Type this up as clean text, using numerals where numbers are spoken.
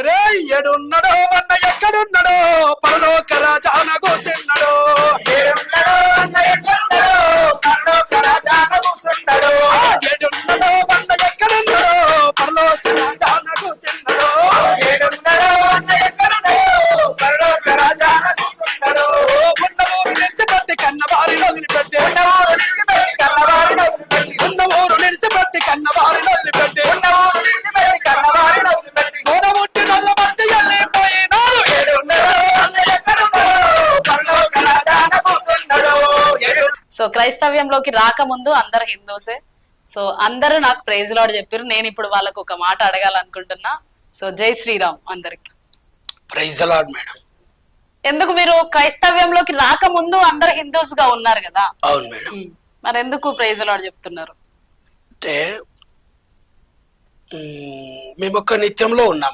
రే ఏడున్నాడో అన్న ఎక్కడున్నాడో పరలోక రాజాన కూర్చున్నాడో ఏడున్నాడో అన్న ఎక్కడున్నాడో పరలోక రాజాన కూర్చున్నాడో ఏడున్నాడో అన్న ఎక్కడున్నాడో పరలోక రాజాన కూర్చున్నాడో ఏడున్నాడో అన్న ఎక్కడున్నాడో పరలోక రాజాన కూర్చున్నాడో ఉన్న ఊరు నిలిచిపెట్టి కన్నవారి వదిలిపెట్టి ఉన్న ఊరు నిలిచిపెట్టి కన్నవారి వదిలిపెట్టి ఉన్న ఊరు నిలిచిపెట్టి కన్నవారి వదిలిపెట్టి ఉన్న ఊరు నిలిచిపెట్టి కన్నవారి వదిలిపెట్టి గోడముట్టి నల్ల మర్చి వెళ్ళిపోయినాడు సో క్రైస్తవ్యంలోకి రాకముందు అందరు హిందూసే. సో అందరూ నాకు ప్రైజ్ లార్డ్ చెప్పారు. నేను ఇప్పుడు వాళ్ళకు ఒక మాట అడగాలనుకుంటున్నా. సో జై శ్రీరామ్ అందరికి. Praise lord madam. ఎందుకు మీరు క్రైస్తవ్యంలోకి రాకముందు అందరు హిందూస్ గా ఉన్నారు కదా? అవును మేడం. మరి ఎందుకు ప్రైజ్ లార్డ్ చెప్తున్నారు? అంటే మేము ఒక నిత్యంలో ఉన్నాం.